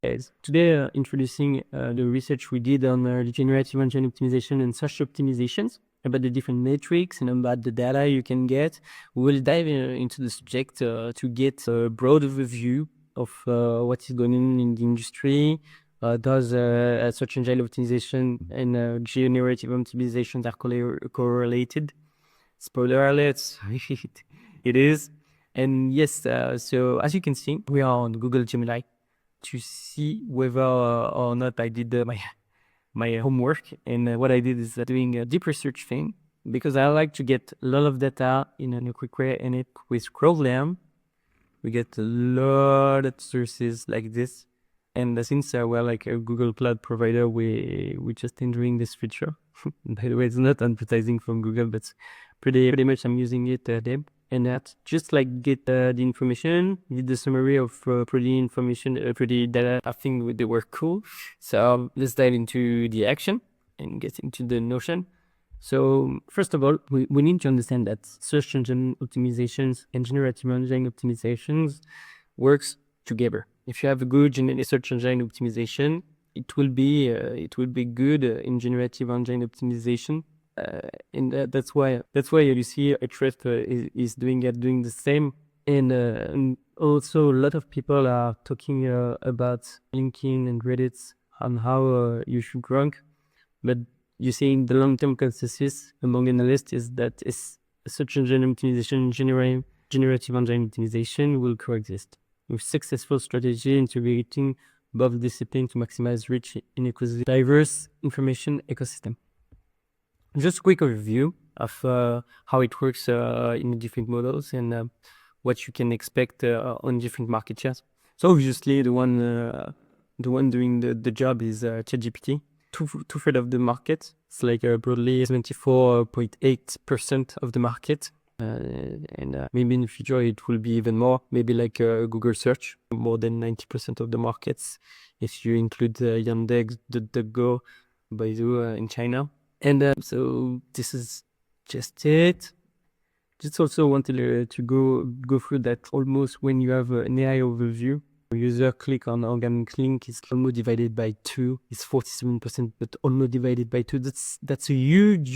Yes. Today, introducing the research we did on generative engine optimization and search optimizations, about the different metrics and about the data you can get. We'll dive into the subject to get a broad overview of what is going on in the industry. Does search engine optimization and generative optimization are correlated? Spoiler alert, it is. And yes, so as you can see, we are on Google Gemini to see whether or not I did my homework. And what I did is doing a deep research thing, because I like to get a lot of data in a quick way. And with scroll down, we get a lot of sources like this. And since we're like a Google Cloud provider, we just entering this feature. By the way, it's not advertising from Google, but pretty much I'm using it there. And that just like get the information, did the summary of pretty information, pretty data. I think they were cool. So let's dive into the action and get into the notion. So first of all, we need to understand that search engine optimizations and generative engine optimizations works together. If you have a good search engine optimization, it will be good in generative engine optimization. And that's why you see Ahrefs is doing the same. And also a lot of people are talking about LinkedIn and Reddit on how you should rank, but you see in the long-term consensus among analysts is that search engine optimization, generative engine optimization will coexist with successful strategy integrating both disciplines to maximize reach in a diverse information ecosystem. Just a quick overview of how it works in different models and what you can expect on different market shares. So obviously the one doing the job is ChatGPT. Two-thirds of the market. It's like broadly 74.8% of the market. And maybe in the future it will be even more, maybe like Google search, more than 90% of the markets, if you include Yandex, DuckDuckGo, Baidu in China. And so this is just it. Just also wanted to go through that almost when you have an AI overview. User click on organic link is almost divided by 2. It's 47%, but almost divided by 2. That's a huge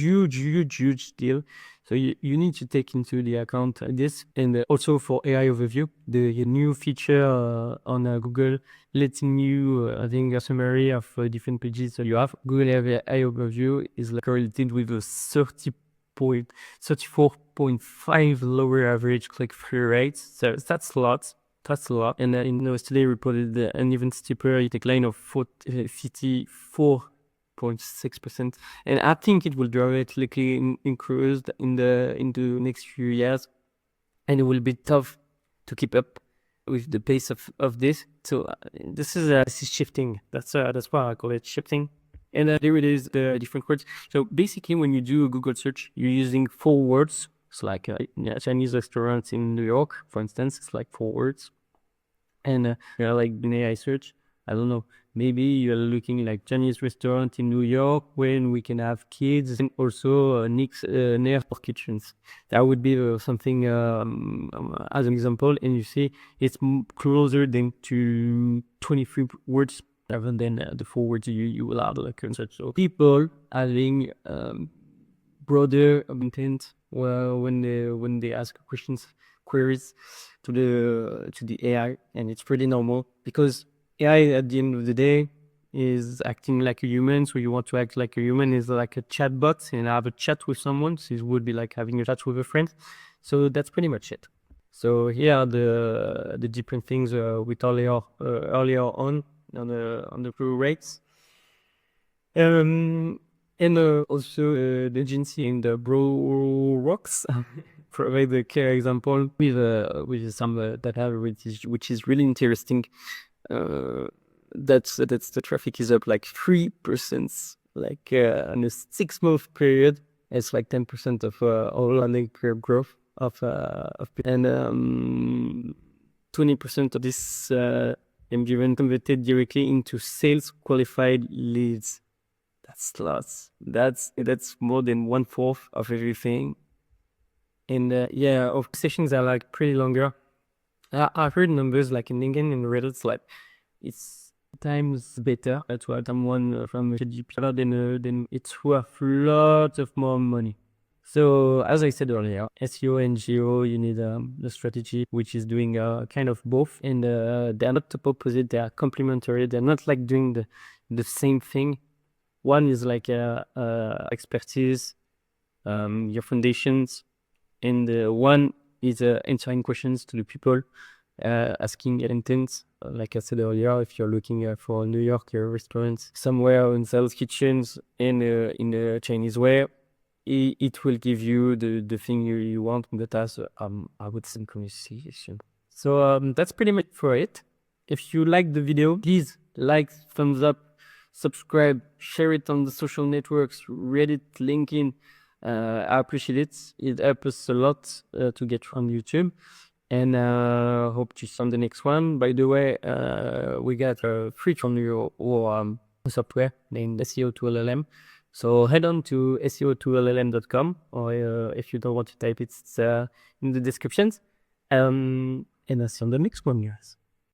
deal. So you need to take into the account this. And also for AI overview, the new feature on Google letting you having a summary of different pages that you have. Google AI overview is like correlated with a 34.5 lower average click-through rate. So that's a lot. And in yesterday reported an even steeper decline of 54.6%. And I think it will dramatically increase in the next few years, and it will be tough to keep up with the pace of this. So this is shifting. That's why I call it shifting. And there it is, the different words. So basically, when you do a Google search, you're using 4 words. It's like a Chinese restaurant in New York, for instance. It's like 4 words. And like an AI search, I don't know, maybe you're looking like Chinese restaurant in New York when we can have kids, and also near for kitchens. That would be something as an example. And you see it's closer than to 23 words rather than the 4 words you will have like search. So people having broader intent when they ask queries to the AI, and it's pretty normal because AI at the end of the day is acting like a human. So you want to act like a human is like a chatbot and have a chat with someone. So it would be like having a chat with a friend. So that's pretty much it. So here are the different things we talked earlier on the pro rates. And also the agency in the Bro Rocks provide a clear example with some data which is really interesting. That's the traffic is up like 3%, like in a 6-month period. It's like 10% of all landing curve growth and 20% of this MGN converted directly into sales qualified leads. That's lots. That's more than 1/4 of everything. And our sessions are like pretty longer. I've heard numbers like in LinkedIn and Reddit, like it's times better to have someone from GDPR then it's worth lots of more money. So as I said earlier, SEO and GEO, you need a strategy which is doing kind of both, and they are not opposite, they are complementary. They're not like doing the same thing. One is like expertise, your foundations, and one is answering questions to the people, asking intents. Like I said earlier, if you're looking for New York restaurants somewhere in South kitchens in a Chinese way, it will give you the thing you want, but as I would say conversation. So that's pretty much for it. If you like the video, please like, thumbs up, subscribe, share it on the social networks, Reddit, LinkedIn. I appreciate it. It helps us a lot to get on YouTube. And hope to see you on the next one. By the way, we got a free from your software named SEO2LLM. So head on to SEO2LLM.com, or if you don't want to type it, it's in the descriptions. And I'll see you on the next one, guys.